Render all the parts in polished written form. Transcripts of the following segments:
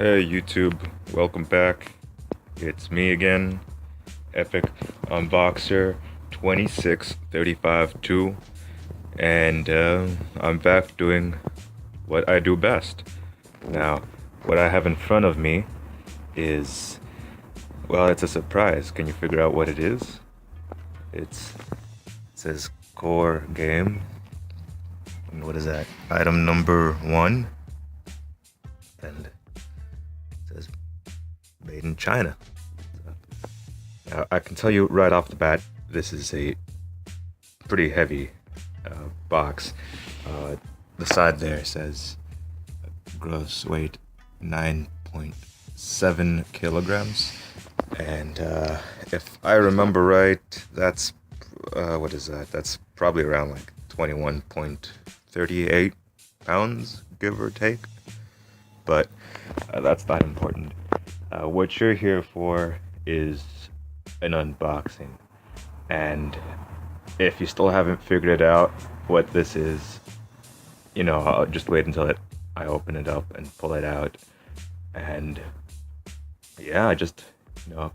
Hey YouTube, welcome back. It's me again, Epic Unboxer 26352, and I'm back doing what I do best. Now, what I have in front of me is, well, it's a surprise. Can you figure out what it is? It says core game. And what is that? Item number 1. And says made in China. Now, I can tell you right off the bat, this is a pretty heavy box. The side there says gross weight 9.7 kilograms, and if I remember right, that's what is that? That's probably around like 21.38 pounds, give or take. But that's not important. What you're here for is an unboxing. And if you still haven't figured it out what this is, I'll just wait until I open it up and pull it out. And yeah, just,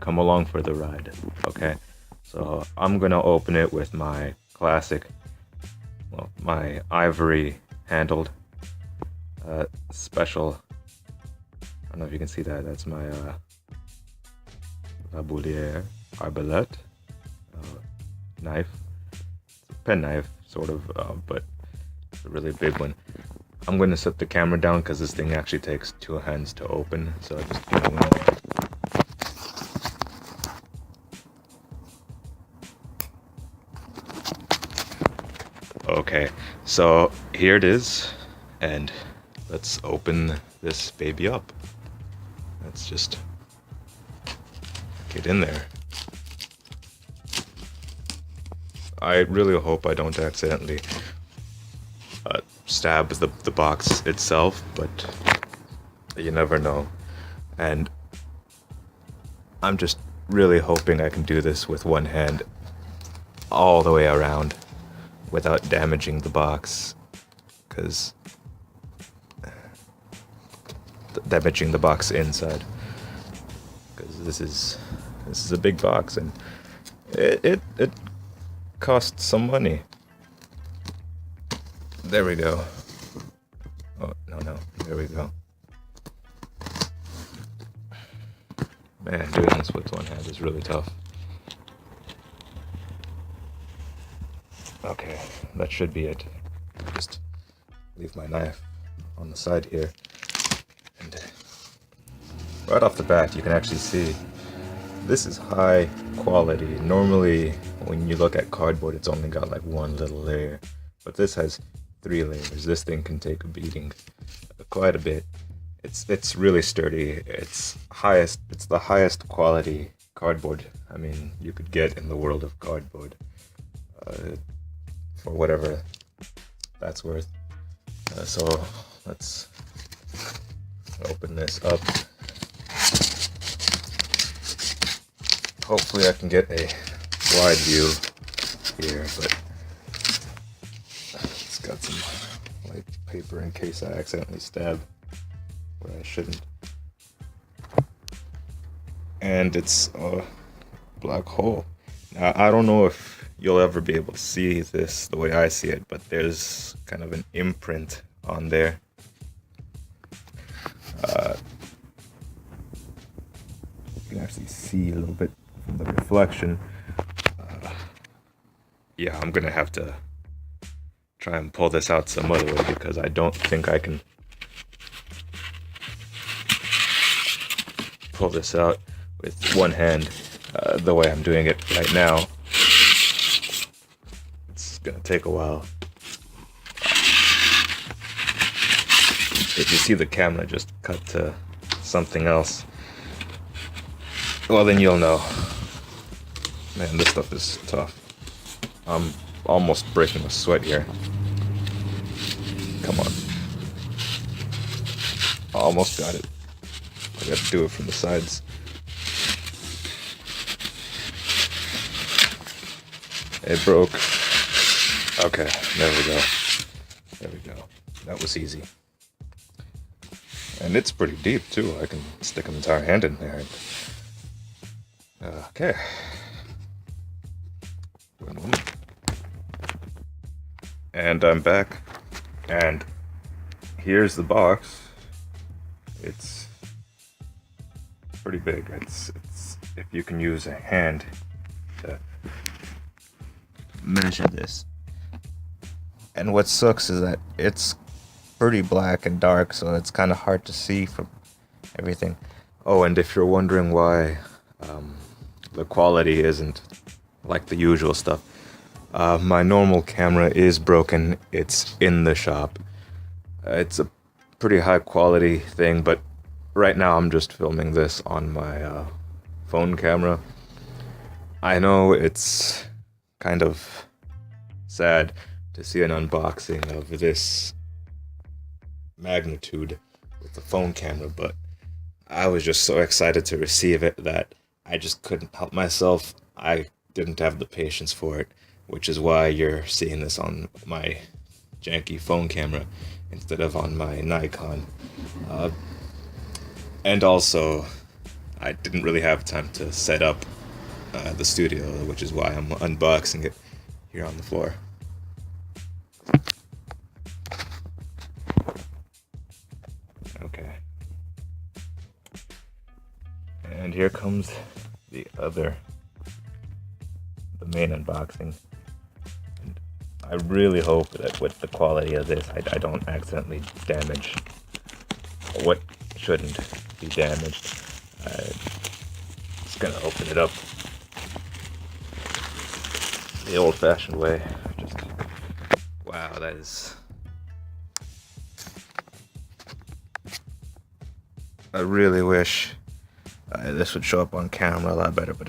come along for the ride. Okay, so I'm gonna open it with my classic, my ivory handled special. I don't know if you can see that. That's my La Boulière Arbalete knife. It's a pen knife, sort of, but it's a really big one. I'm going to set the camera down because this thing actually takes 2 hands to open. So just give me one. Okay, so here it is, and let's open this baby up. Let's just get in there. I really hope I don't accidentally stab the box itself, but you never know. And I'm just really hoping I can do this with one hand all the way around without damaging the box, because damaging the box inside, because this is a big box, and it costs some money. There we go. Oh no, there we go. Man, doing this with one hand is really tough. Okay, that should be it. Just leave my knife on the side here. And right off the bat, you can actually see this is high quality. Normally, when you look at cardboard, it's only got like one little layer, but this has 3 layers. This thing can take a beating quite a bit. It's really sturdy. It's the highest quality cardboard you could get in the world of cardboard, for whatever that's worth. So let's open this up. Hopefully I can get a wide view here, but it's got some white paper in case I accidentally stab where I shouldn't. And it's a black hole. Now, I don't know if you'll ever be able to see this the way I see it, but there's kind of an imprint on there. You can actually see a little bit from the reflection. Yeah, I'm gonna have to try and pull this out some other way, because I don't think I can pull this out with one hand the way I'm doing it right now. It's gonna take a while. If you see the camera just cut to something else, well, then you'll know. Man, this stuff is tough. I'm almost breaking a sweat here. Come on. Almost got it. I got to do it from the sides. It broke. Okay, there we go. There we go. That was easy. And it's pretty deep, too. I can stick an entire hand in there. Okay. And I'm back. And here's the box. It's pretty big. It's if you can use a hand to measure this. And what sucks is that it's pretty black and dark, so it's kind of hard to see from everything. Oh, and if you're wondering why the quality isn't like the usual stuff, my normal camera is broken. It's in the shop. It's a pretty high quality thing, but right now I'm just filming this on my phone camera. I know it's kind of sad to see an unboxing of this magnitude with the phone camera, but I was just so excited to receive it that I just couldn't help myself. I didn't have the patience for it, which is why you're seeing this on my janky phone camera instead of on my Nikon. And also, I didn't really have time to set up the studio, which is why I'm unboxing it here on the floor. Okay. And here comes the main unboxing. And I really hope that with the quality of this, I don't accidentally damage what shouldn't be damaged. I'm just gonna open it up the old-fashioned way. Wow, that is... I really wish this would show up on camera a lot better, but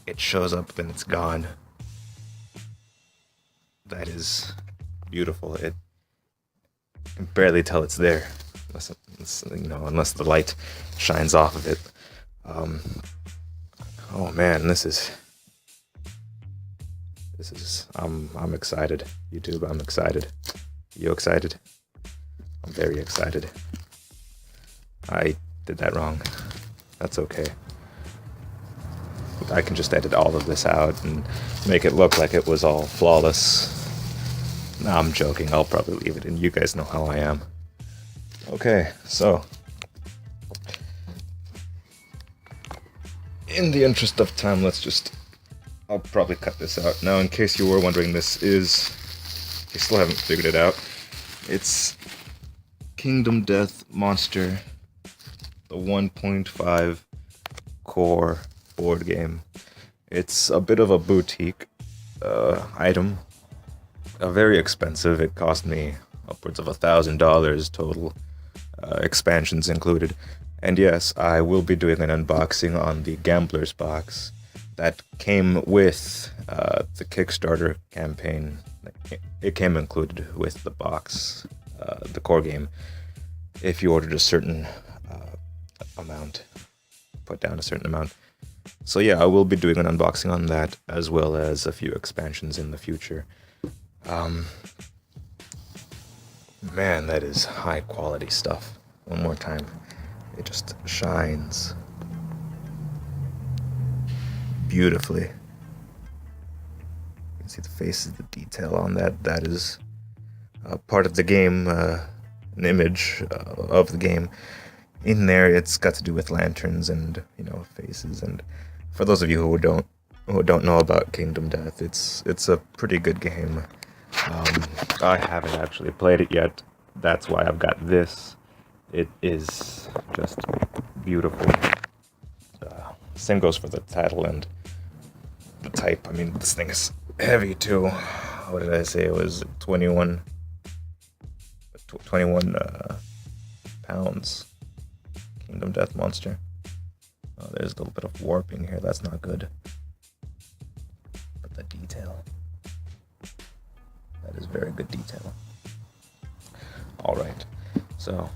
it shows up, then it's gone. That is beautiful. You can barely tell it's there, unless the light shines off of it. Oh man, this is. I'm excited. YouTube, I'm excited. You excited? I'm very excited. I did that wrong. That's okay. I can just edit all of this out and make it look like it was all flawless. Nah, I'm joking. I'll probably leave it in. You guys know how I am. Okay, so in the interest of time, I'll probably cut this out. Now, in case you were wondering, you still haven't figured it out. It's Kingdom Death Monster, the 1.5 core board game. It's a bit of a boutique item. Very expensive. It cost me upwards of $1,000 total, expansions included. And yes, I will be doing an unboxing on the Gambler's Box that came with the Kickstarter campaign. It came included with the box, the core game, if you ordered a certain amount, put down a certain amount. So yeah, I will be doing an unboxing on that, as well as a few expansions in the future. Man, that is high quality stuff. One more time. It just shines beautifully. You can see the faces, the detail on that. That is part of the game, an image of the game. In there, it's got to do with lanterns and faces. And for those of you who don't know about Kingdom Death, it's a pretty good game. I haven't actually played it yet. That's why I've got this. It is just beautiful. Same goes for the title and the type. I mean, this thing is heavy too. What did I say? It was 21 pounds. Kingdom Death Monster. Oh, there's a little bit of warping here. That's not good. But the detail. That is very good detail. Alright. So,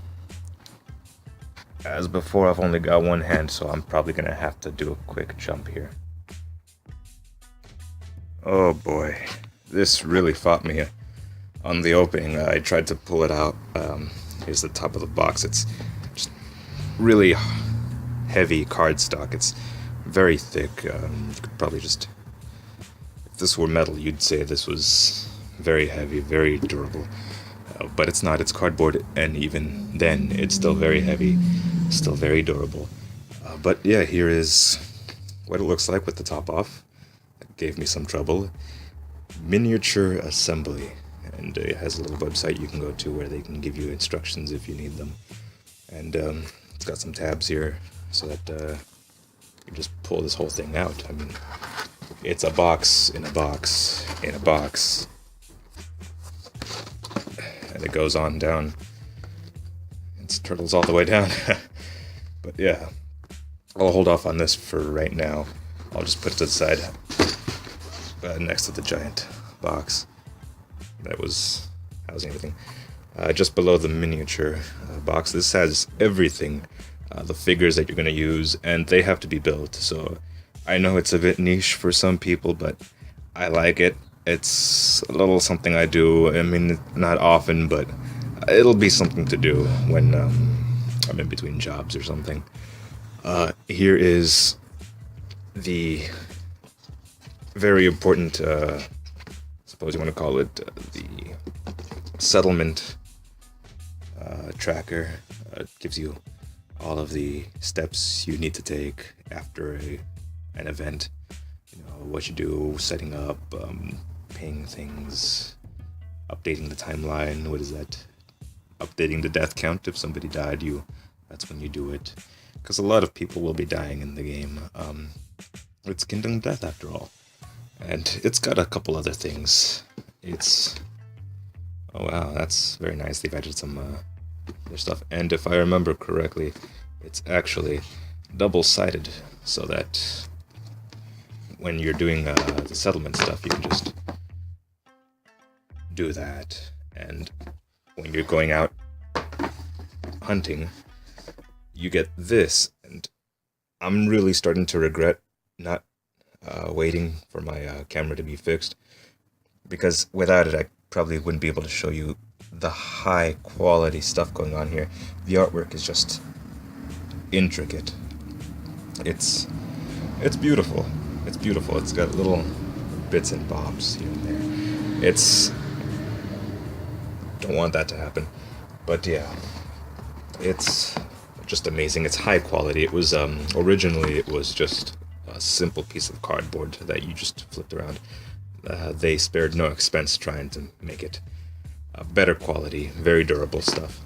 as before, I've only got one hand, so I'm probably going to have to do a quick jump here. Oh boy. This really fought me on the opening. I tried to pull it out. Here's the top of the box. It's just really heavy cardstock. It's very thick. You could probably just... If this were metal, you'd say this was very heavy, very durable. But it's not. It's cardboard, and even then, it's still very heavy, still very durable. But yeah, here is what it looks like with the top off. It gave me some trouble. Miniature assembly. And it has a little website you can go to where they can give you instructions if you need them. And it's got some tabs here so that you just pull this whole thing out. I mean, it's a box in a box in a box. And it goes on down. It's turtles all the way down. But yeah, I'll hold off on this for right now. I'll just put it to the side next to the giant box that was housing everything. Just below the miniature box, this has everything, the figures that you're going to use, and they have to be built. So I know it's a bit niche for some people, but I like it. It's a little something I do. I mean, not often, but it'll be something to do when I'm in between jobs or something. Here is the very important, suppose you want to call it, the settlement tracker. It gives you all of the steps you need to take after an event. You know, what you do, setting up, paying things, updating the timeline. What is that? Updating the death count. If somebody died, that's when you do it. Because a lot of people will be dying in the game. It's Kingdom Death after all. And it's got a couple other things. Oh wow, that's very nice. They've added some other stuff. And if I remember correctly, it's actually double-sided, so that when you're doing the settlement stuff, you can just do that. And when you're going out hunting, you get this. And I'm really starting to regret not waiting for my camera to be fixed, because without it I probably wouldn't be able to show you the high quality stuff going on here. The artwork is just intricate. It's beautiful. It's beautiful. It's got little bits and bobs here and there. Don't want that to happen, but yeah, it's just amazing. It's high quality. It was originally it was just a simple piece of cardboard that you just flipped around. They spared no expense trying to make it better quality, very durable stuff.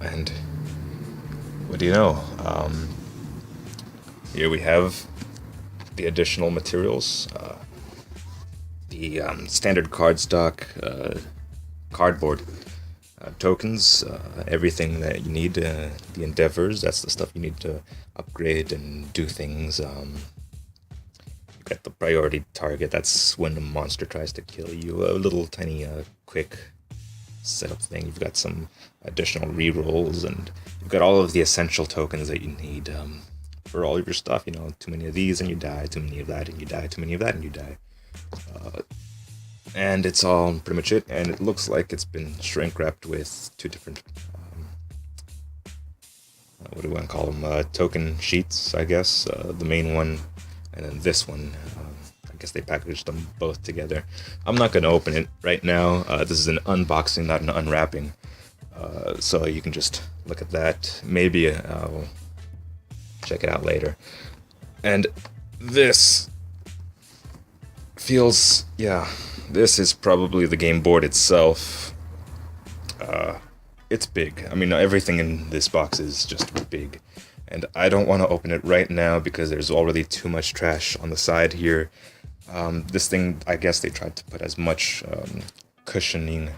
And what do you know? Here we have the additional materials, the standard cardstock, cardboard tokens, everything that you need, the endeavors, that's the stuff you need to upgrade and do things. You got the priority target, that's when the monster tries to kill you, a little tiny quick setup thing. You've got some additional rerolls, and you've got all of the essential tokens that you need for all of your stuff. You know, too many of these and you die, too many of that and you die, too many of that and you die. And it's all pretty much it, and it looks like it's been shrink wrapped with two different, what do we want to call them, token sheets, I guess. The main one, and then this one. I guess they packaged them both together. I'm not going to open it right now. This is an unboxing, not an unwrapping. So you can just look at that. Maybe I'll check it out later. And this feels, yeah, this is probably the game board itself. It's big. I mean, everything in this box is just big. And I don't want to open it right now because there's already too much trash on the side here. This thing, I guess they tried to put as much cushioning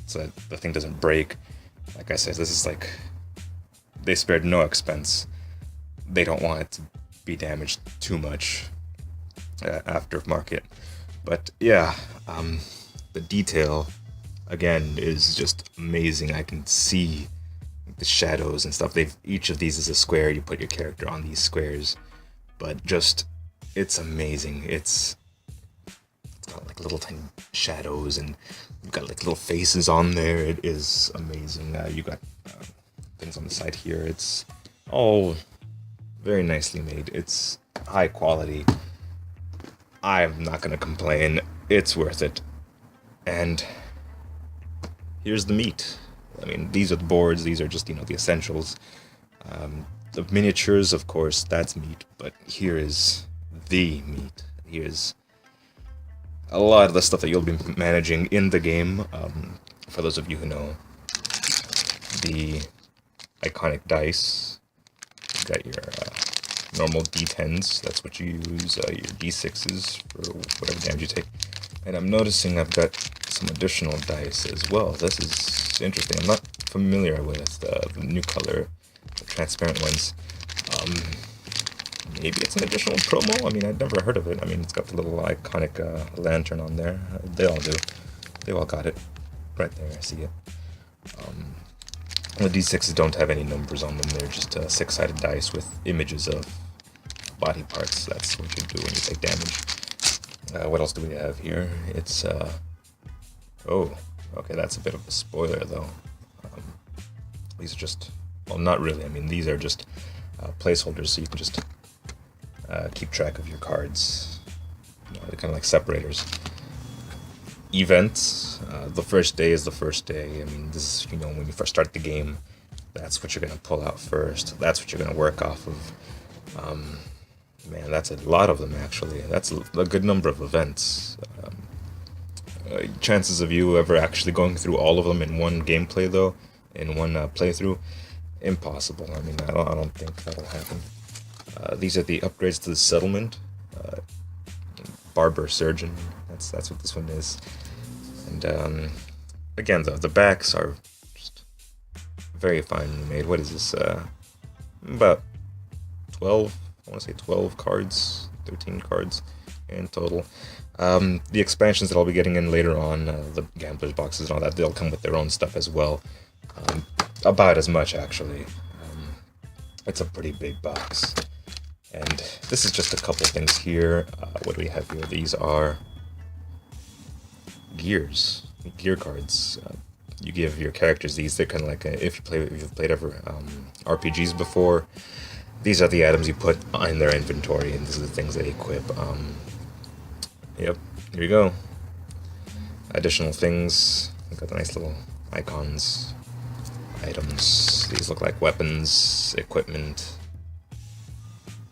so that the thing doesn't break. Like I said, this is like, they spared no expense. They don't want it to be damaged too much aftermarket. But yeah, the detail, again, is just amazing. I can see the shadows and stuff. Each of these is a square. You put your character on these squares. But just, it's amazing. It's got like little tiny shadows, and you've got like little faces on there. It is amazing. You got things on the side here. It's all very nicely made. It's high quality. I'm not gonna complain. It's worth it. And here's the meat. I mean, these are the boards. These are just, the essentials. The miniatures, of course, that's meat. But here is the meat. Here's a lot of the stuff that you'll be managing in the game. For those of you who know, the iconic dice. You got your normal D10s. That's what you use. Your D6s for whatever damage you take. And I'm noticing I've got some additional dice as well. This is interesting. I'm not familiar with the new color, the transparent ones. Maybe it's an additional promo? I mean, I'd never heard of it. I mean, it's got the little iconic lantern on there. They all do. They all got it. Right there, I see it. The D6s don't have any numbers on them. They're just six-sided dice with images of body parts. That's what you do when you take damage. What else do we have here? It's, oh, okay, that's a bit of a spoiler, though. These are just, well, not really. I mean, these are just placeholders, so you can just keep track of your cards. They're kind of like separators. Events. The first day is the first day. I mean, this is, when you first start the game, that's what you're going to pull out first. That's what you're going to work off of. Man, that's a lot of them, actually. That's a good number of events. Chances of you ever actually going through all of them in one gameplay, though, in one playthrough, impossible. I mean, I don't think that'll happen. These are the upgrades to the settlement. Barber, surgeon. That's what this one is. And again, the backs are just very finely made. What is this? About 12. I want to say 12 cards, 13 cards in total. The expansions that I'll be getting in later on, the gamblers boxes and all that, they'll come with their own stuff as well. About as much, actually. It's a pretty big box. And this is just a couple things here. What do we have here? These are gear cards. You give your characters these. They're kind of like if you've played ever RPGs before. These are the items you put in their inventory, and these are the things they equip. Yep, here you go. Additional things. We've got the nice little icons, items. These look like weapons, equipment.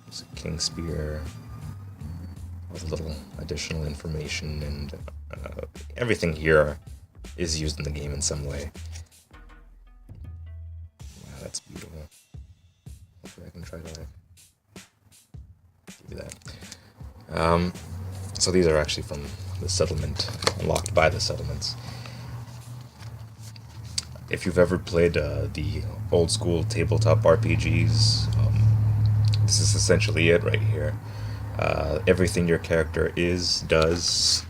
There's a king spear. All the little additional information, and everything here is used in the game in some way. Wow, that's beautiful. Hopefully I can try to give you that. So these are actually from the settlement, unlocked by the settlements. If you've ever played the old school tabletop RPGs, this is essentially it right here. Everything your character does,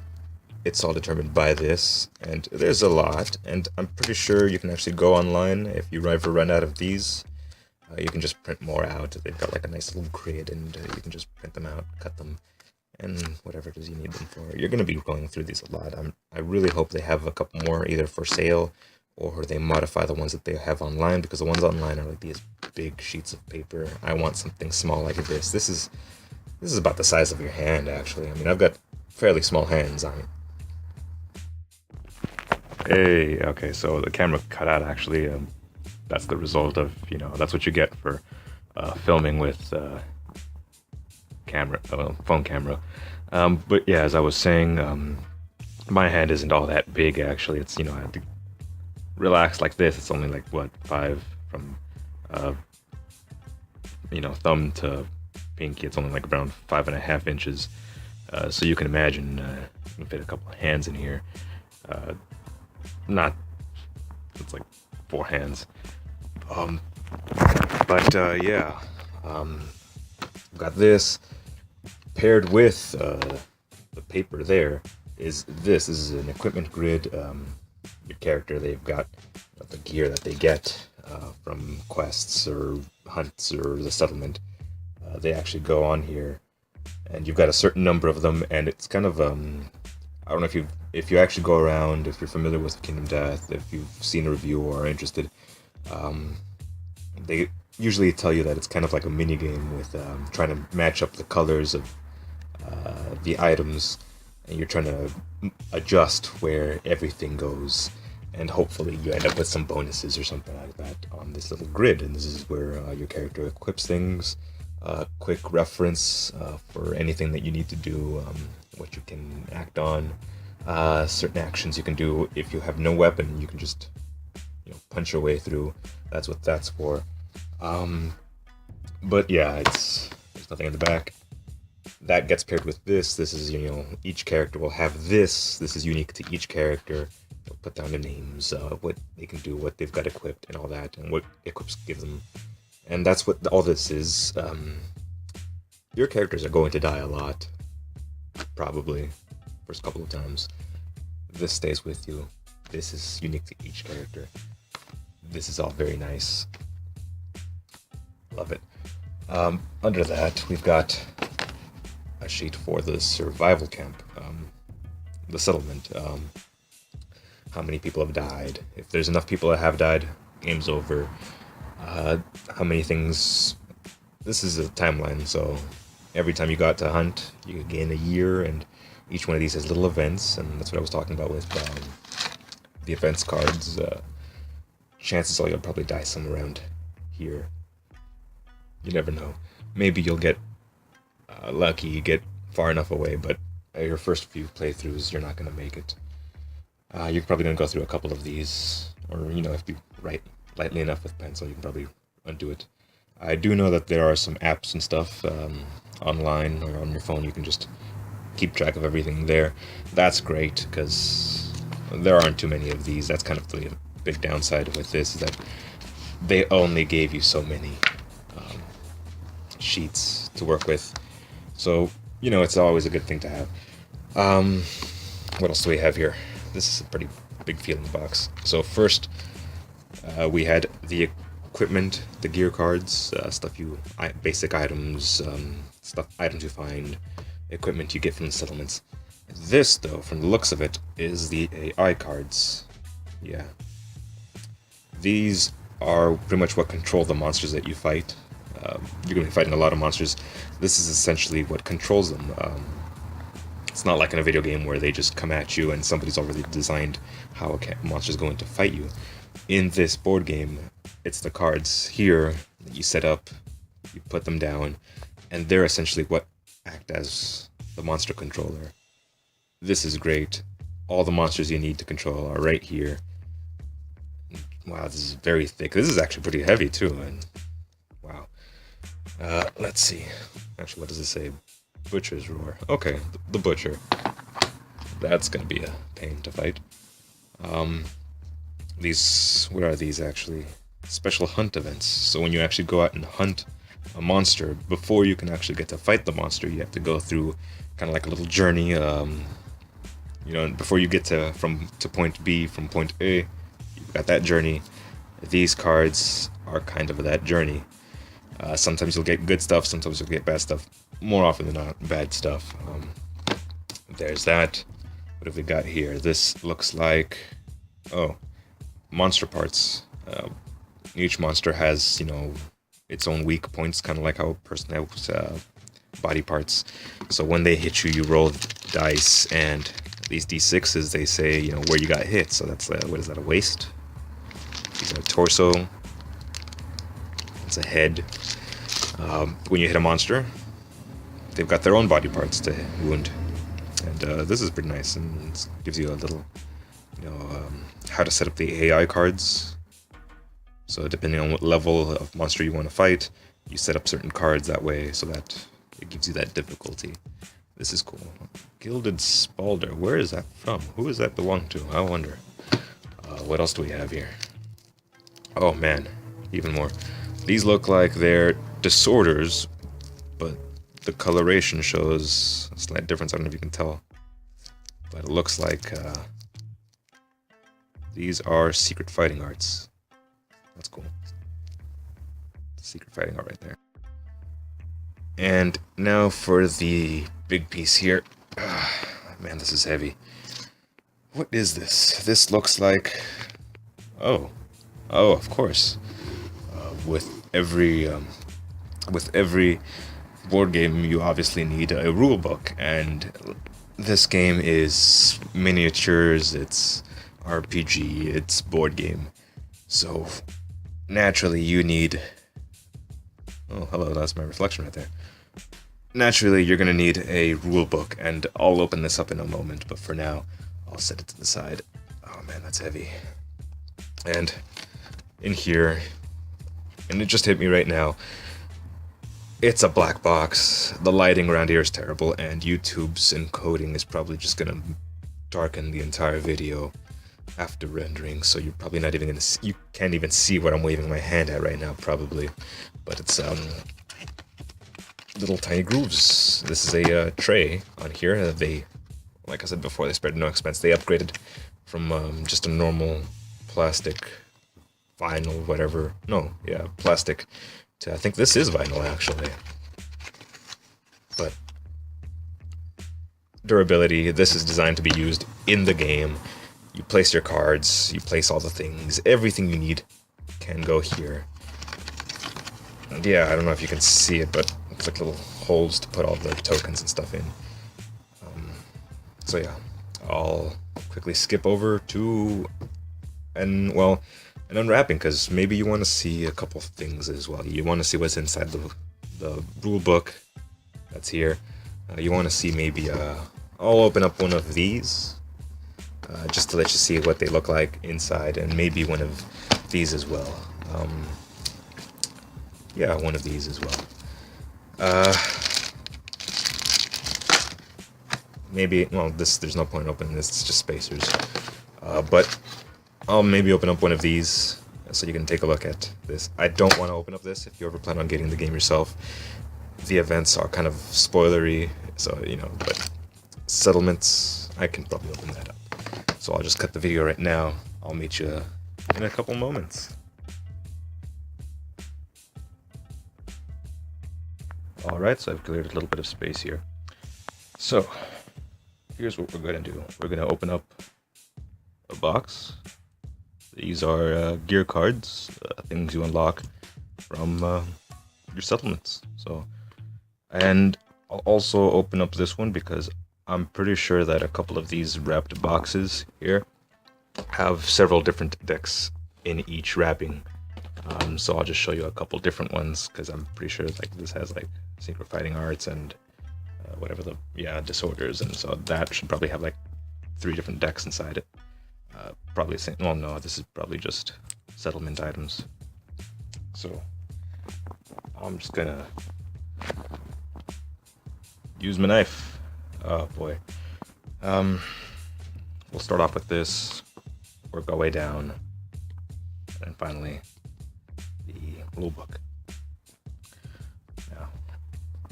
it's all determined by this, and there's a lot, and I'm pretty sure you can actually go online if you ever run out of these. You can just print more out. They've got like a nice little grid, and you can just print them out, cut them, and whatever it is you need them for. You're going to be going through these a lot. I really hope they have a couple more either for sale, or they modify the ones that they have online, because the ones online are like these big sheets of paper. I want something small like this. This is about the size of your hand, actually. I mean, I've got fairly small hands on it. Hey, okay, so the camera cut out, actually. That's the result of, that's what you get for filming with phone camera. But yeah, as I was saying, my hand isn't all that big, actually. It's, I have to relax like this. It's only like, 5 from, thumb to pinky. It's only like around 5.5 inches. So you can imagine, you can fit a couple of hands in here. It's like 4 hands. Yeah, got this paired with the paper. There is this. This is an equipment grid. Your character, they've got the gear that they get from quests or hunts or the settlement. They actually go on here, and you've got a certain number of them, and it's kind of I don't know if you actually go around, if you're familiar with Kingdom Death, if you've seen a review or are interested, They usually tell you that it's kind of like a mini game with trying to match up the colors of the items, and you're trying to adjust where everything goes, and hopefully you end up with some bonuses or something like that on this little grid. And this is where your character equips things. Quick reference for anything that you need to do, what you can act on, certain actions you can do. If you have no weapon, you can just punch your way through. That's what that's for. But yeah, there's nothing in the back. That gets paired with this. This is, each character will have this. This is unique to each character. They'll put down the names, what they can do, what they've got equipped, and all that, and what equips give them. And that's what all this is. Your characters are going to die a lot, probably, first couple of times. This stays with you. This is unique to each character. This is all very nice. Love it. Under that, we've got a sheet for the survival camp, the settlement. How many people have died? If there's enough people that have died, game's over. How many things? This is a timeline, so every time you got to hunt, you gain a year, and each one of these has little events, and that's what I was talking about with the events cards. Chances are you'll probably die somewhere around here. You never know. Maybe you'll get lucky, get far enough away, but your first few playthroughs, you're not going to make it. You're probably going to go through a couple of these, or, if you write lightly enough with pencil, you can probably undo it. I do know that there are some apps and stuff online or on your phone. You can just keep track of everything there. That's great, because there aren't too many of these. That's kind of the big downside with this, is that they only gave you so many sheets to work with. So, it's always a good thing to have. What else do we have here? This is a pretty big feeling box. So first, we had the equipment, the gear cards, basic items, items you find, equipment you get from the settlements. This, though, from the looks of it, is the AI cards. Yeah. These are pretty much what control the monsters that you fight. You're going to be fighting a lot of monsters. This is essentially what controls them. It's not like in a video game where they just come at you and somebody's already designed how a monster's going to fight you. In this board game, it's the cards here that you set up, you put them down, and they're essentially what act as the monster controller. This is great. All the monsters you need to control are right here. Wow, this is very thick. This is actually pretty heavy too, and wow. Let's see. Actually, what does it say? Butcher's Roar. Okay, the Butcher. That's gonna be a pain to fight. What are these actually? Special hunt events. So when you actually go out and hunt a monster, before you can actually get to fight the monster, you have to go through kind of like a little journey. Before you get to point B from point A, you've got that journey. These cards are kind of that journey. Sometimes you'll get good stuff, sometimes you'll get bad stuff. More often than not, bad stuff. There's that. What have we got here? This looks like, monster parts. Each monster has, its own weak points, kind of like how a person has body parts. So when they hit you, you roll dice, and these D6s, they say, where you got hit. So that's, what is that, a waist? Is that a torso? It's a head. When you hit a monster, they've got their own body parts to wound. And this is pretty nice, and it gives you a little, how to set up the AI cards. So depending on what level of monster you want to fight, you set up certain cards that way so that it gives you that difficulty. This is cool. Gilded Spalder. Where is that from? Who does that belong to? I wonder. What else do we have here? Oh man, even more. These look like they're disorders, but the coloration shows a slight difference. I don't know if you can tell, but it looks like these are secret fighting arts. That's cool. Secret fighting art right there. And now for the big piece here. Man, this is heavy. What is this? This looks like... Oh. Oh, of course. With every board game, you obviously need a rule book, and this game is miniatures. It's RPG. It's board game. So naturally, you need. Oh, hello. That's my reflection right there. Naturally, you're gonna need a rule book, and I'll open this up in a moment. But for now, I'll set it to the side. Oh man, that's heavy. And in here, and it just hit me right now, it's a black box. The lighting around here is terrible, and YouTube's encoding is probably just gonna darken the entire video after rendering, so you're probably not even gonna see, you can't even see what I'm waving my hand at right now, probably. But it's little tiny grooves. This is a tray on here. They, like I said before, they spared no expense. They upgraded from just a normal plastic, vinyl, whatever. No, yeah, plastic. I think this is vinyl, actually. But durability, this is designed to be used in the game. You place your cards, you place all the things, everything you need can go here. And yeah, I don't know if you can see it, but it's like little holes to put all the tokens and stuff in. So yeah, I'll quickly skip over to and unwrapping, because maybe you want to see a couple things as well. You want to see what's inside the rule book that's here. You want to see maybe I'll open up one of these just to let you see what they look like inside, and maybe one of these as well. Yeah, one of these as well. Maybe, well, there's no point in opening this, it's just spacers. But I'll maybe open up one of these so you can take a look at this. I don't want to open up this if you ever plan on getting the game yourself. The events are kind of spoilery, so, but settlements, I can probably open that up. So I'll just cut the video right now. I'll meet you in a couple moments. Alright, so I've cleared a little bit of space here. So, here's what we're going to do. We're going to open up a box. These are gear cards, things you unlock from your settlements. So, and I'll also open up this one because I'm pretty sure that a couple of these wrapped boxes here have several different decks in each wrapping. So I'll just show you a couple different ones, because I'm pretty sure like this has like Secret Fighting Arts and whatever disorders, and so that should probably have like 3 different decks inside it. Probably well, no, this is probably just settlement items. So I'm just gonna use my knife. Oh boy. We'll start off with this, work our way down, and finally the rule book. Now,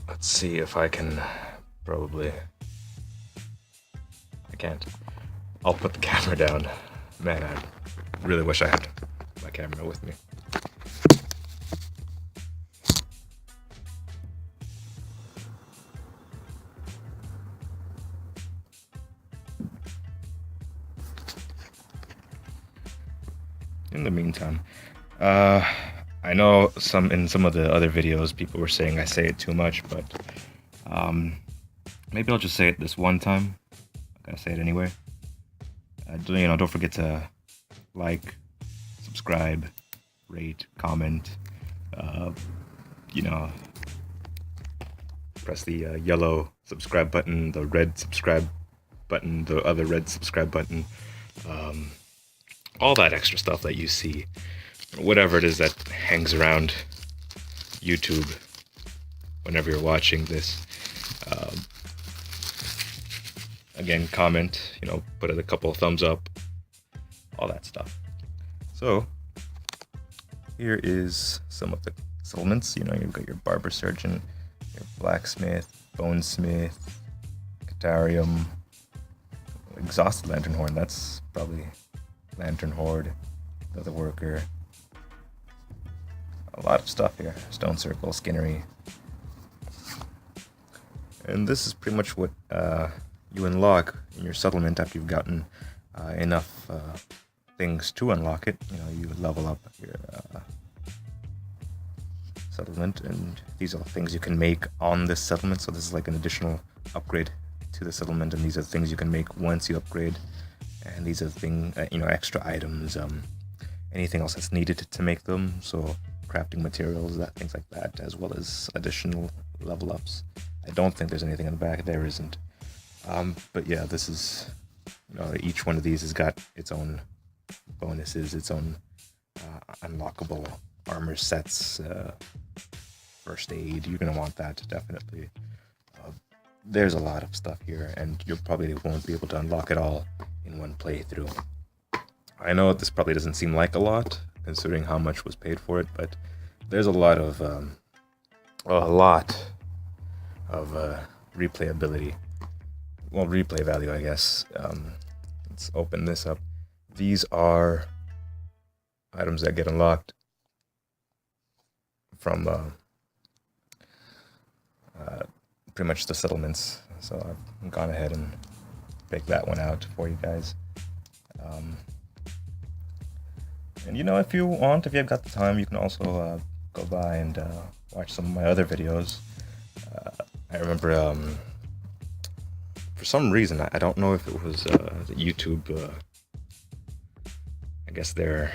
let's see if I can probably. I can't. I'll put the camera down. Man, I really wish I had my camera with me. In the meantime, I know in some of the other videos people were saying I say it too much, but maybe I'll just say it this one time. I'm gonna say it anyway. Don't forget to like, subscribe, rate, comment. Press the yellow subscribe button, the red subscribe button, the other red subscribe button. All that extra stuff that you see, whatever it is that hangs around YouTube whenever you're watching this. Again, comment, put it a couple of thumbs up, all that stuff. So, here is some of the settlements. You've got your barber surgeon, your blacksmith, bonesmith, Catarium, exhausted lantern horn, that's probably lantern horde, leather worker, a lot of stuff here. Stone circle, skinnery. And this is pretty much what you unlock in your settlement after you've gotten enough things to unlock it. You know, you level up your settlement, and these are things you can make on this settlement. So this is like an additional upgrade to the settlement, and these are things you can make once you upgrade. And these are extra items, anything else that's needed to make them. So crafting materials, things like that, as well as additional level ups. I don't think there's anything in the back. There isn't. But yeah, this is, each one of these has got its own bonuses, its own unlockable armor sets, first aid. You're gonna want that definitely. There's a lot of stuff here, and you probably won't be able to unlock it all in one playthrough. I know this probably doesn't seem like a lot, considering how much was paid for it, but there's a lot of replayability. Well, replay value, I guess. Let's open this up. These are items that get unlocked from pretty much the settlements. So I've gone ahead and picked that one out for you guys. And if you want, if you've got the time, you can also go by and watch some of my other videos. I remember, for some reason, I don't know if it was the YouTube, I guess their,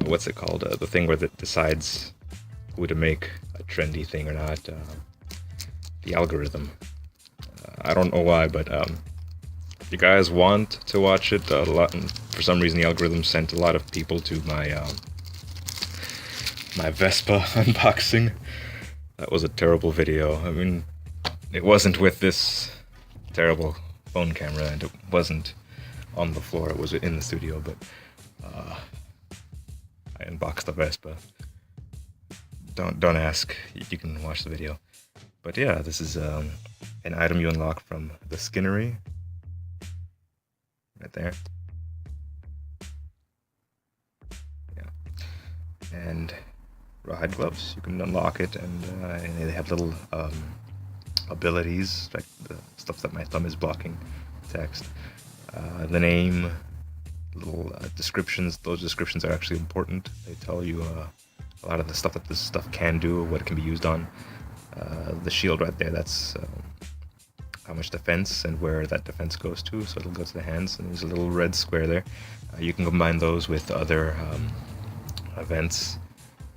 what's it called? The thing where it decides who to make a trendy thing or not. The algorithm. I don't know why, but if you guys want to watch it a lot, and for some reason the algorithm sent a lot of people to my my Vespa unboxing. That was a terrible video. I mean, it wasn't with this terrible phone camera, and it wasn't on the floor. It was in the studio, but I unboxed the Vespa. Don't ask. You can watch the video. But yeah, this is an item you unlock from the Skinnery. Right there. Yeah. And rawhide gloves. You can unlock it, and they have little abilities, like the stuff that my thumb is blocking text. The name, little descriptions. Those descriptions are actually important. They tell you a lot of the stuff that this stuff can do, what it can be used on. The shield right there, that's how much defense and where that defense goes to, so it'll go to the hands, and there's a little red square there. You can combine those with other events,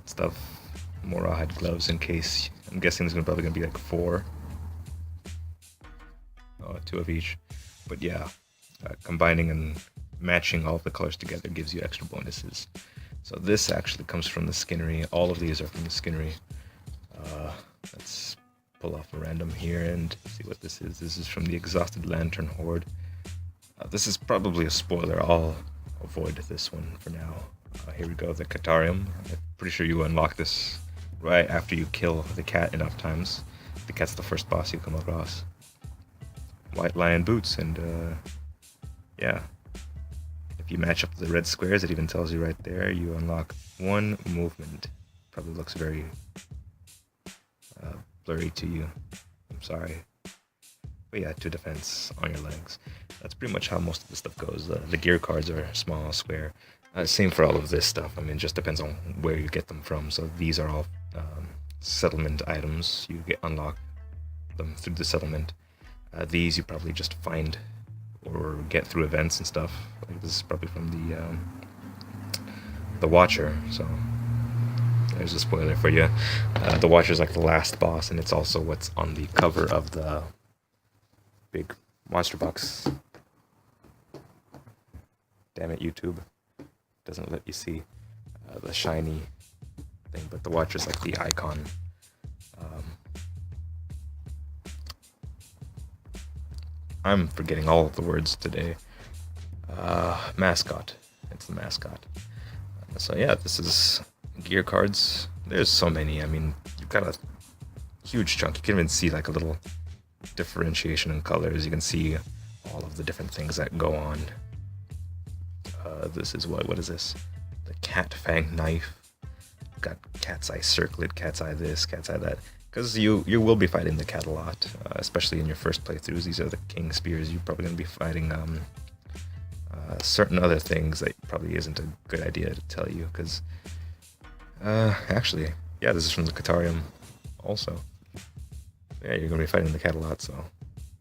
stuff, more rawhide gloves in case. I'm guessing there's probably going to be like 4. 2 of each. But yeah, combining and matching all of the colors together gives you extra bonuses. So this actually comes from the Skinnery. All of these are from the Skinnery. Let's pull off a random here and see what this is. This is from the Exhausted Lantern Horde. This is probably a spoiler. I'll avoid this one for now. Here we go, the Catarium. I'm pretty sure you unlock this right after you kill the cat enough times. The cat's the first boss you come across. White lion boots, and yeah. If you match up the red squares, it even tells you right there, you unlock 1 movement. Probably looks very blurry to you. I'm sorry. But yeah, 2 defense on your legs. That's pretty much how most of the stuff goes. The gear cards are small, square. Same for all of this stuff. I mean, it just depends on where you get them from. So these are all settlement items. You unlock them through the settlement. These you probably just find or get through events and stuff. Like this is probably from the Watcher. So there's a spoiler for you. The Watcher is like the last boss, and it's also what's on the cover of the big monster box. Damn it, YouTube doesn't let you see the shiny thing, but the Watcher's like the icon. I'm forgetting all of the words today. Mascot. It's the mascot. So yeah, this is gear cards. There's so many. I mean, you've got a huge chunk. You can even see like a little differentiation in colors. You can see all of the different things that go on. This is what is this? The cat fang knife. Got cat's eye circlet, cat's eye this, cat's eye that. Because you will be fighting the cat a lot, especially in your first playthroughs. These are the king spears. You're probably going to be fighting certain other things that probably isn't a good idea to tell you, because actually, yeah, this is from the Catarium also. Yeah, you're gonna be fighting the cat a lot, so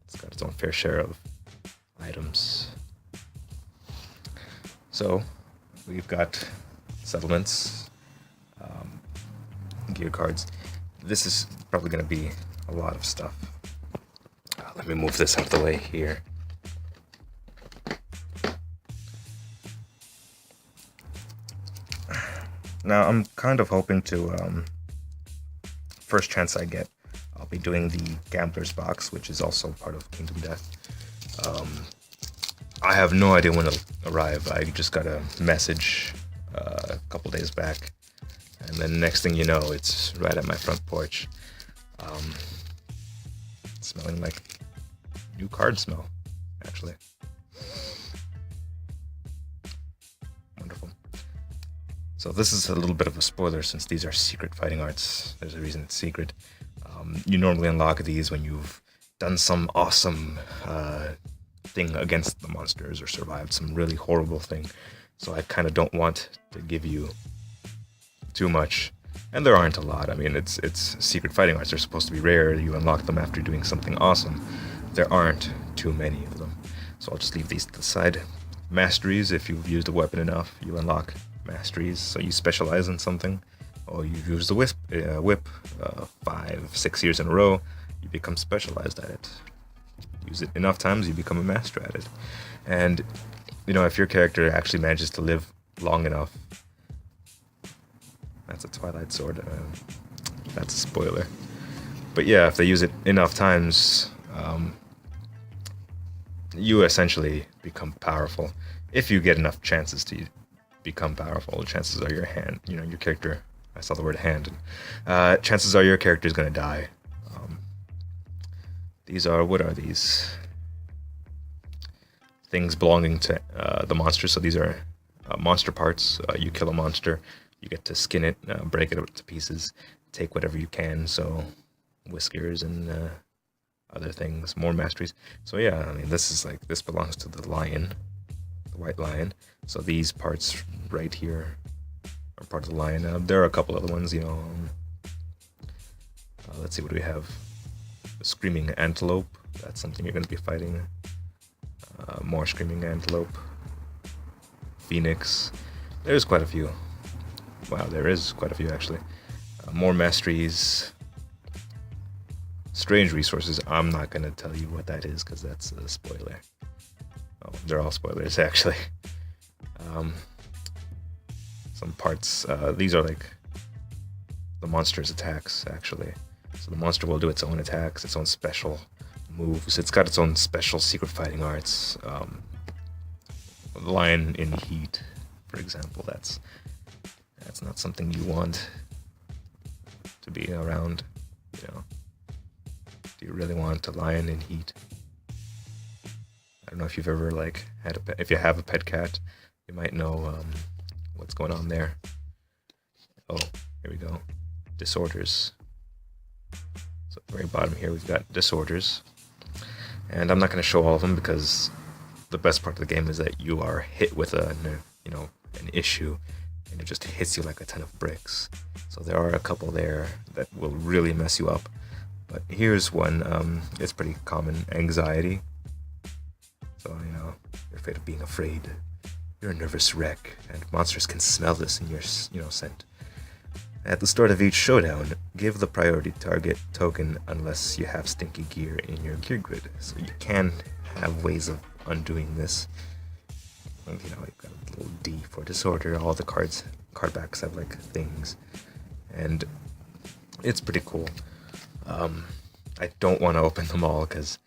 it's got its own fair share of items. So we've got settlements, gear cards. This is probably gonna be a lot of stuff. Let me move this out of the way here. Now I'm kind of hoping to, first chance I get, I'll be doing the Gambler's Box, which is also part of Kingdom Death. I have no idea when it'll arrive. I just got a message a couple days back, and then next thing you know, it's right at my front porch. Smelling like new card smell, actually. Wonderful. So this is a little bit of a spoiler since these are secret fighting arts. There's a reason it's secret. You normally unlock these when you've done some awesome thing against the monsters or survived some really horrible thing. So I kind of don't want to give you too much. And there aren't a lot. I mean, it's secret fighting arts. They're supposed to be rare. You unlock them after doing something awesome. There aren't too many of them. So I'll just leave these to the side. Masteries, if you've used a weapon enough, you unlock masteries. So you specialize in something. Or you use the whip 5-6 years in a row, you become specialized at it. Use it enough times, you become a master at it. And, you know, if your character actually manages to live long enough, that's a Twilight Sword. That's a spoiler. But yeah, if they use it enough times, you essentially become powerful. If you get enough chances to become powerful, chances are your character... I saw the word hand. Chances are your character is going to die. These are, what are these? Things belonging to the monster. So these are monster parts. You kill a monster, you get to skin it, break it up to pieces, take whatever you can. So whiskers and other things, more masteries. So yeah, I mean, this belongs to the lion, the white lion. So these parts right here are part of the lion. There are a couple other ones, you know. Let's see, what do we have? The screaming antelope. That's something you're going to be fighting. More screaming antelope. Phoenix. There's quite a few. Wow, there is quite a few actually. More masteries. Strange resources. I'm not going to tell you what that is because that's a spoiler. Oh, they're all spoilers actually. Some parts, these are like the monster's attacks, actually. So the monster will do its own attacks, its own special moves. It's got its own special secret fighting arts. The lion in heat, for example, that's not something you want to be around, you know. Do you really want a lion in heat? I don't know if you've ever, like, had a pet. If you have a pet cat, you might know, what's going on there. Oh, here we go. Disorders. So at the very bottom here, we've got disorders. And I'm not going to show all of them because the best part of the game is that you are hit with an issue, and it just hits you like a ton of bricks. So there are a couple there that will really mess you up. But here's one. It's pretty common. Anxiety. So, you know, you're afraid of being afraid. You're a nervous wreck, and monsters can smell this in your, scent. At the start of each showdown, give the priority target token unless you have stinky gear in your gear grid. So you can have ways of undoing this. And, you know, you've got a little D for disorder. All the card backs have like things, and it's pretty cool. I don't want to open them all because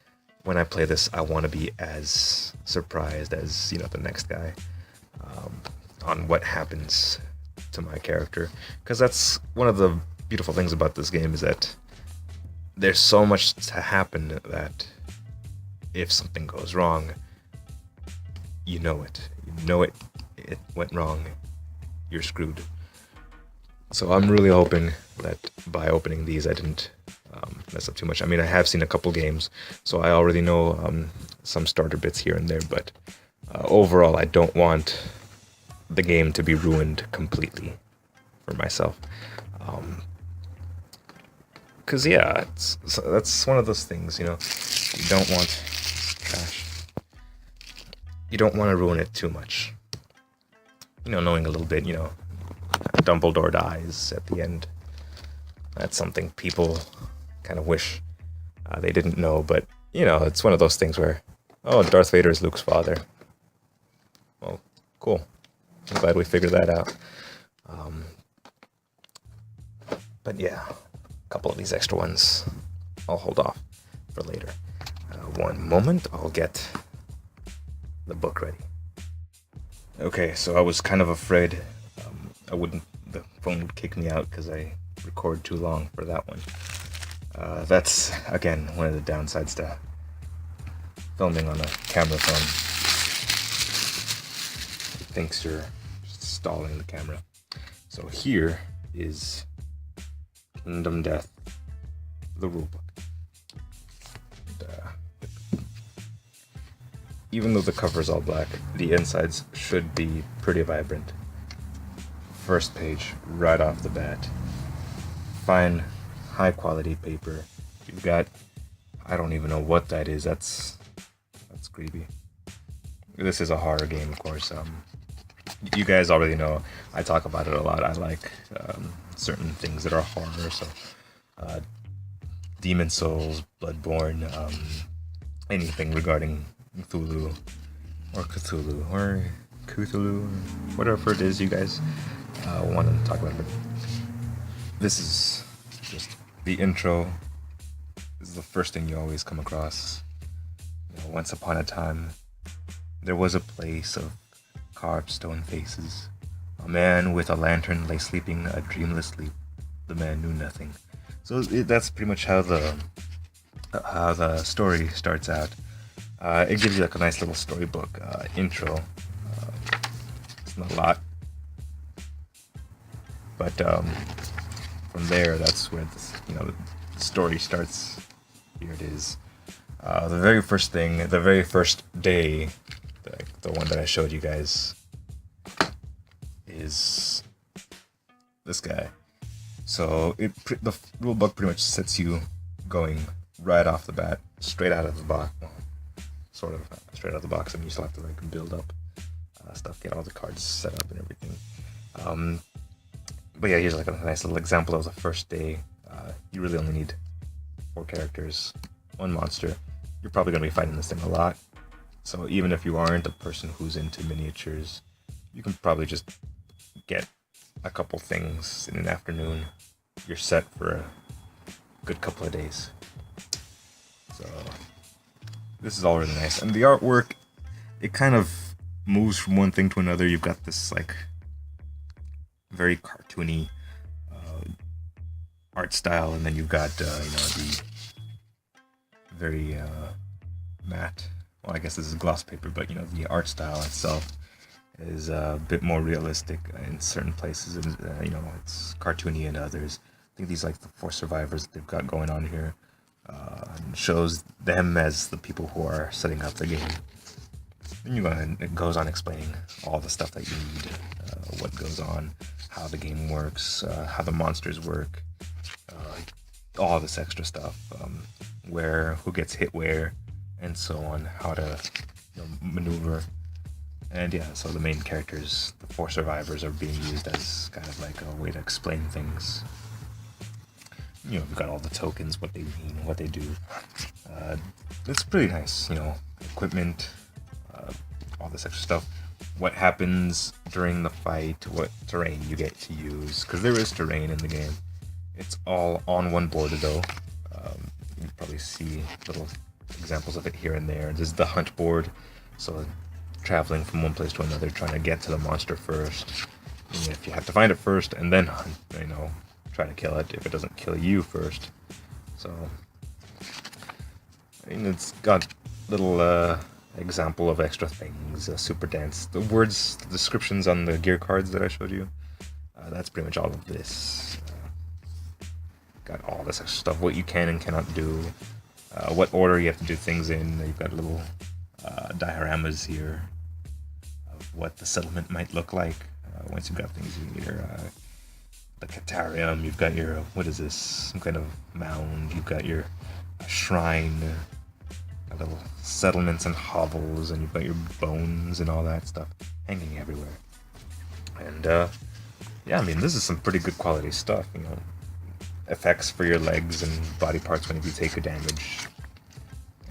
when I play this, I want to be as surprised as, you know, the next guy. On what happens to my character, because that's one of the beautiful things about this game, is that there's so much to happen that if something goes wrong, you know it went wrong, you're screwed. So I'm really hoping that by opening these I didn't mess up too much. I mean, I have seen a couple games, so I already know some starter bits here and there, but Overall, I don't want the game to be ruined completely for myself. Because, yeah, that's one of those things, you know, you don't want trash. You don't want to ruin it too much. You know, knowing a little bit, you know, Dumbledore dies at the end. That's something people kind of wish they didn't know, but, you know, it's one of those things where, oh, Darth Vader is Luke's father. Well, cool. I'm glad we figured that out. But yeah, a couple of these extra ones I'll hold off for later. One moment, I'll get the book ready. Okay, so I was kind of afraid the phone would kick me out because I record too long for that one. That's, again, one of the downsides to filming on a camera phone. It thinks you're stalling the camera. So here is Kingdom Death, the rulebook. Even though the cover is all black, the insides should be pretty vibrant. First page, right off the bat. Fine, high quality paper. You've got, I don't even know what that is. That's creepy. This is a horror game, of course. You guys already know I talk about it a lot. I like certain things that are horror. So, Demon Souls, Bloodborne, anything regarding Cthulhu, or Cthulhu, whatever it is you guys want to talk about. But this is just the intro. This is the first thing you always come across. You know, once upon a time, there was a place of carved stone faces. A man with a lantern lay sleeping a dreamless sleep. The man knew nothing. So that's pretty much how the story starts out. It gives you like a nice little storybook intro. It's not a lot, but from there, that's where the story starts. Here it is. The very first thing, the very first day, the one that I showed you guys, is this guy. So the rulebook pretty much sets you going right off the bat, straight out of the box. Well, sort of straight out of the box. I mean, you still have to like build up stuff, get all the cards set up and everything. But yeah, here's like a nice little example of the first day. You really only need 4 characters, 1 monster. You're probably going to be fighting this thing a lot. So even if you aren't a person who's into miniatures, you can probably just get a couple things in an afternoon. You're set for a good couple of days. So this is all really nice. And the artwork, it kind of moves from one thing to another. You've got this like very cartoony art style, and then you've got the very matte. Well, I guess this is gloss paper, but the art style itself is a bit more realistic in certain places, and it's cartoony in others. I think these like the 4 survivors they've got going on here. And shows them as the people who are setting up the game. And it goes on explaining all the stuff that you need, what goes on, how the game works, how the monsters work, all this extra stuff, who gets hit where, and so on, how to maneuver. And yeah, so the main characters, the 4 survivors, are being used as kind of like a way to explain things. You've got all the tokens, what they mean, what they do. It's pretty nice, equipment, all this extra stuff. What happens during the fight, what terrain you get to use, because there is terrain in the game. It's all on one board though. You probably see little examples of it here and there. This is the hunt board, so traveling from one place to another, trying to get to the monster first. And if you have to find it first and then hunt, try to kill it if it doesn't kill you first. So it's got little example of extra things, super dance, the words, the descriptions on the gear cards that I showed you. That's pretty much all of this. Got all this extra stuff, what you can and cannot do, what order you have to do things in. You've got little dioramas here, what the settlement might look like. Once you've got things, you either the Catarium, you've got your, what is this, some kind of mound, you've got your shrine, little settlements and hovels, and you've got your bones and all that stuff hanging everywhere. And yeah, I mean, this is some pretty good quality stuff, you know. Effects for your legs and body parts whenever you take a damage.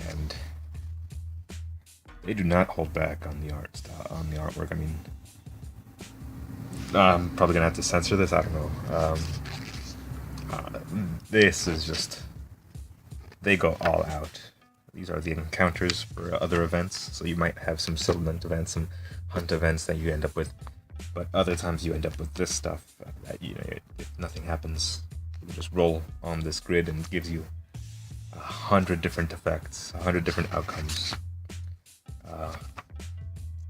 And they do not hold back on the artwork. I mean, I'm probably gonna have to censor this. I don't know. This is just, they go all out. These are the encounters for other events. So you might have some settlement events, some hunt events that you end up with, but other times you end up with this stuff that, you know, if nothing happens, you just roll on this grid and it gives you 100 different effects, 100 different outcomes.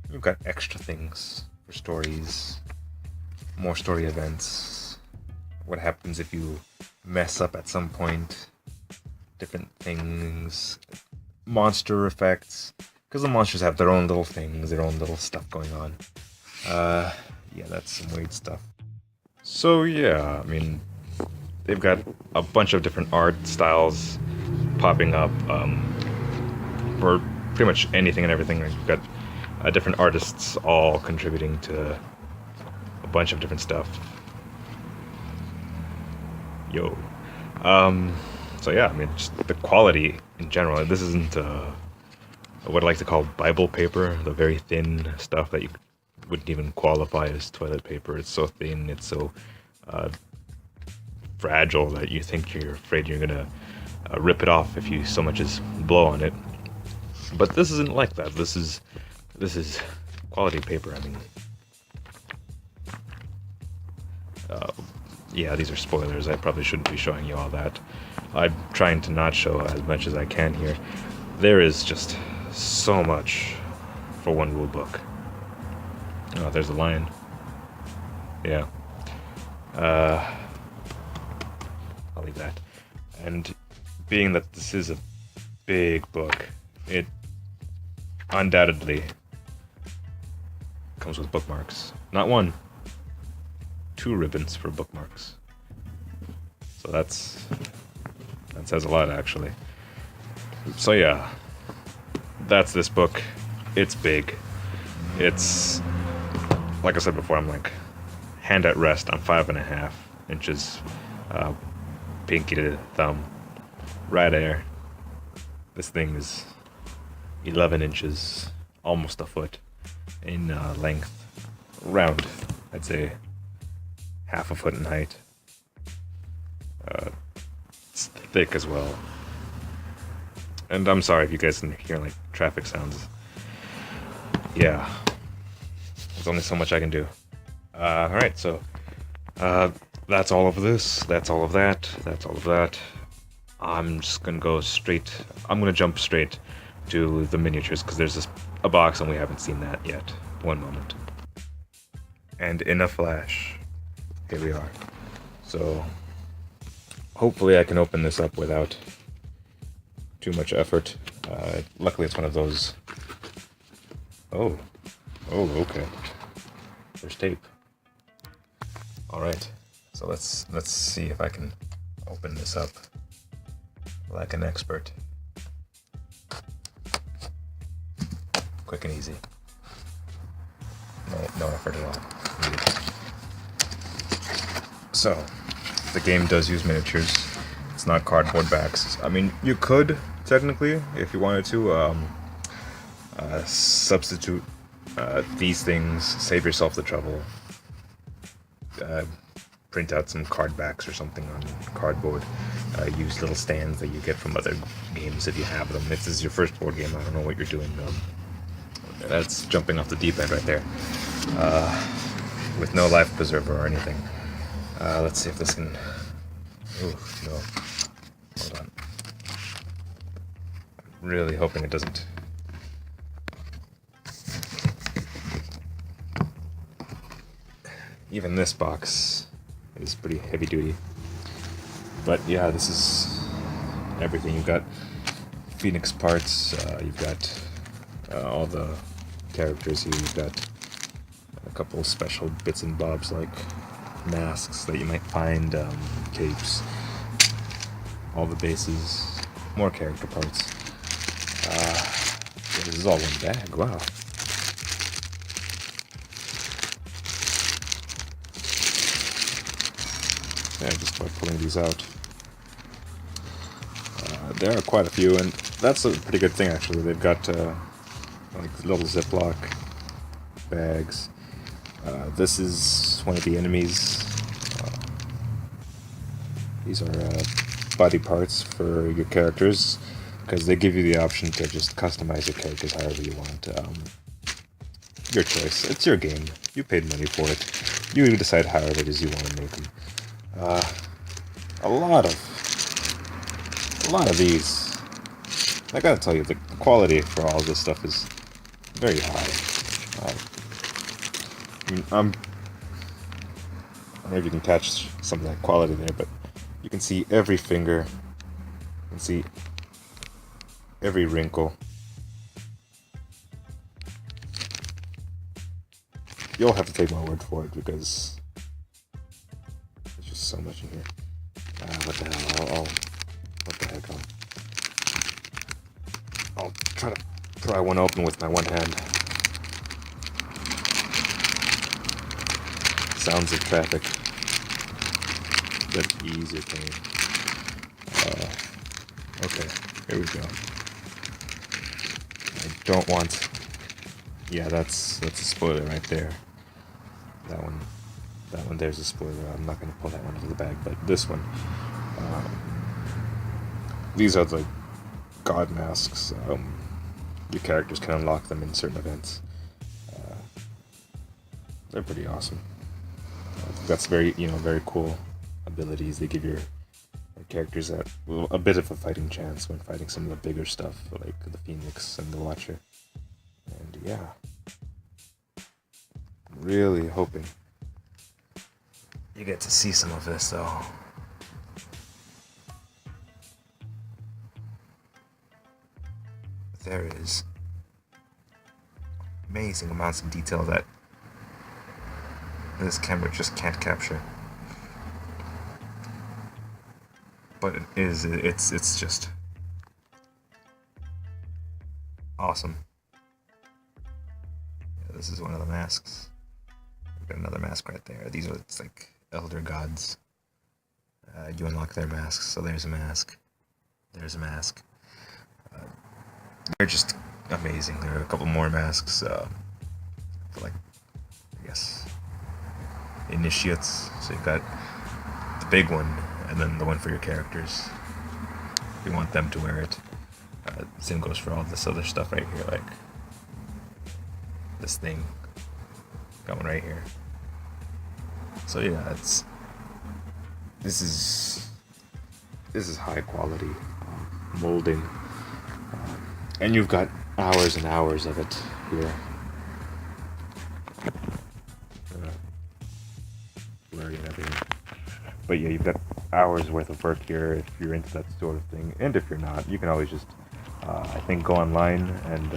You've got extra things for stories, more story events, what happens if you mess up at some point, different things, monster effects, because the monsters have their own little things, their own little stuff going on. Yeah, that's some weird stuff. So yeah, I mean, they've got a bunch of different art styles popping up for pretty much anything and everything. You've got different artists all contributing to a bunch of different stuff. Yo. So yeah, I mean, just the quality in general. This isn't what I like to call Bible paper, the very thin stuff that you wouldn't even qualify as toilet paper. It's so thin, it's so fragile that you think you're afraid you're gonna rip it off if you so much as blow on it. But this isn't like that. This is quality paper. I mean, yeah, these are spoilers. I probably shouldn't be showing you all that. I'm trying to not show as much as I can here. There is just so much for one rule book. Oh, there's a lion. Yeah. I'll leave that. And being that this is a big book, it undoubtedly comes with bookmarks. Not one, 2 ribbons for bookmarks. So that says a lot, actually. So yeah, that's this book. It's big. It's, like I said before, I'm like hand at rest. I'm 5.5 inches, pinky to thumb, right there. This thing is 11 inches, almost a foot in length, round, I'd say half a foot in height. It's thick as well. And I'm sorry if you guys can hear like traffic sounds. Yeah, there's only so much I can do. Alright, so that's all of this, that's all of that, that's all of that. I'm just gonna go straight, I'm gonna jump straight to the miniatures because there's a box and we haven't seen that yet. One moment. And in a flash, here we are. So hopefully I can open this up without too much effort. Luckily it's one of those. Oh, okay. There's tape. All right, so let's see if I can open this up like an expert. Quick and easy. No effort at all. So, the game does use miniatures. It's not cardboard backs. I mean, you could technically, if you wanted to, substitute these things, save yourself the trouble. Print out some card backs or something on cardboard. Use little stands that you get from other games if you have them. If this is your first board game, I don't know what you're doing. That's jumping off the deep end right there. With no life preserver or anything. Let's see if this can... Ooh, no. Hold on. I'm really hoping it doesn't... Even this box is pretty heavy duty. But yeah, this is everything. You've got Phoenix parts, you've got all the characters here, you've got couple special bits and bobs like masks that you might find, capes, all the bases, more character parts. This is all one bag, wow. Yeah, just by pulling these out. There are quite a few, and that's a pretty good thing actually. They've got like little Ziploc bags. This is one of the enemies. These are body parts for your characters, because they give you the option to just customize your characters however you want. Your choice. It's your game. You paid money for it. You decide however it is you want to make them. A lot of these. I gotta tell you, the quality for all this stuff is very high. I don't know if you can catch some of that quality there, but you can see every finger. You can see every wrinkle. You'll have to take my word for it, because there's just so much in here. What the hell? What the heck? I'll try to pry one open with my one hand. Sounds of traffic. But easier thing. Okay, here we go. I don't want... Yeah, that's a spoiler right there. That one there's a spoiler. I'm not going to pull that one out of the bag, but this one. These are the god masks. Your characters can unlock them in certain events. They're pretty awesome. That's very cool abilities. They give your characters a bit of a fighting chance when fighting some of the bigger stuff, like the Phoenix and the Watcher. And yeah, I'm really hoping you get to see some of this, though. There is amazing amounts of detail that this camera just can't capture. But it's just awesome. Yeah, this is one of the masks. We've got another mask right there. These are, it's like elder gods. You unlock their masks, so there's a mask. There's a mask. They're just amazing. There are a couple more masks for, like, I guess, initiates. So you've got the big one, and then the one for your characters. If you want them to wear it. Same goes for all this other stuff right here, like this thing. Got one right here. So yeah, this is high quality molding, and you've got hours and hours of it here. Blurry and everything. But yeah, you've got hours worth of work here if you're into that sort of thing. And if you're not, you can always just, I think, go online and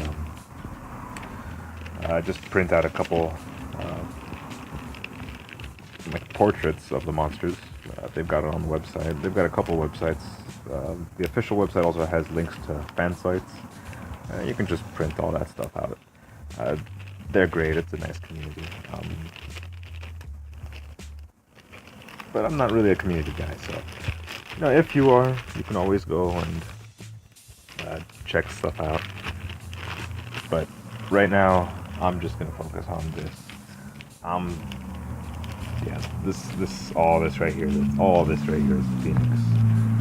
just print out a couple like portraits of the monsters. They've got it on the website. They've got a couple websites. The official website also has links to fan sites. You can just print all that stuff out. They're great. It's a nice community. But I'm not really a community guy, so if you are, you can always go and check stuff out. But right now, I'm just gonna focus on this. All this right here is the Phoenix,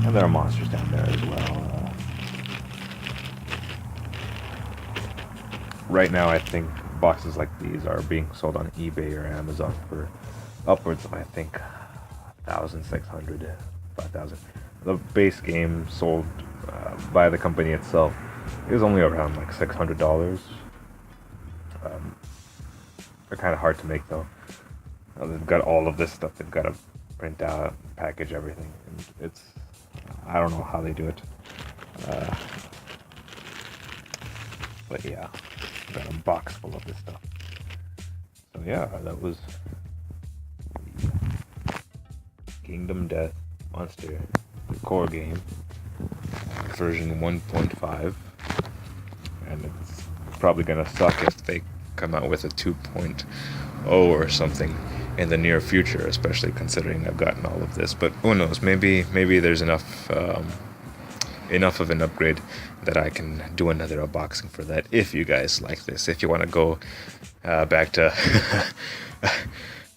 and there are monsters down there as well. Right now, I think boxes like these are being sold on eBay or Amazon for upwards of, I think, 1,600, 5,000. The base game sold by the company itself is only around like $600. They're kind of hard to make though. They've got all of this stuff. They've got to print out, package everything. And I don't know how they do it. But yeah, I've got a box full of this stuff. So yeah, that was Kingdom Death Monster, the core game, version 1.5, and it's probably gonna suck if they come out with a 2.0 or something in the near future, especially considering I've gotten all of this. But who knows? Maybe there's enough of an upgrade that I can do another unboxing for that. If you guys like this, if you want to go back to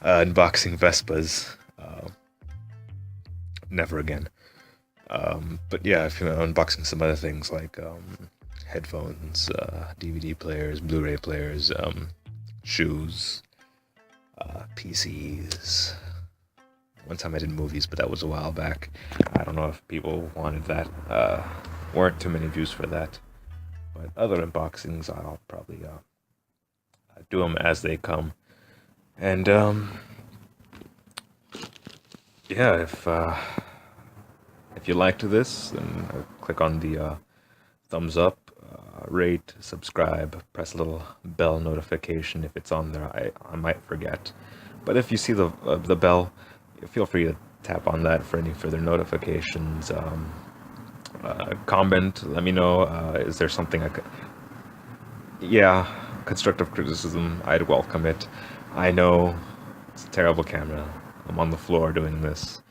unboxing Vespas, never again. But yeah, if you're unboxing some other things like headphones, DVD players, Blu-ray players, shoes, PCs. One time I did movies, but that was a while back. I don't know if people wanted that. Weren't too many views for that. But other unboxings, I'll probably do them as they come. And yeah, if you liked this, then click on the thumbs up, rate, subscribe, press a little bell notification if it's on there. I might forget, but if you see the bell, feel free to tap on that for any further notifications. Comment, let me know. Is there something I could? Yeah, constructive criticism, I'd welcome it. I know it's a terrible camera. I'm on the floor doing this.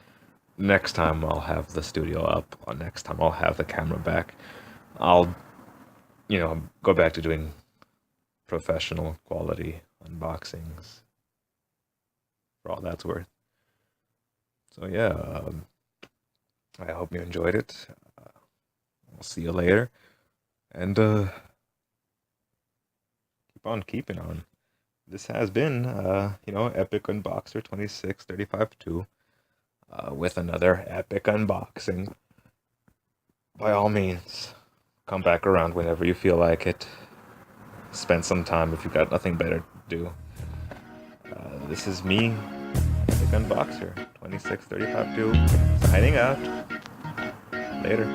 Next time I'll have the studio up. Next time I'll have the camera back. I'll, go back to doing professional quality unboxings for all that's worth. So yeah, I hope you enjoyed it. I'll see you later. And keep on keeping on. This has been, Epic Unboxer 26352. With another epic unboxing. By all means, come back around whenever you feel like it. Spend some time if you've got nothing better to do. This is me, Epic Unboxer 26352, signing out. Later.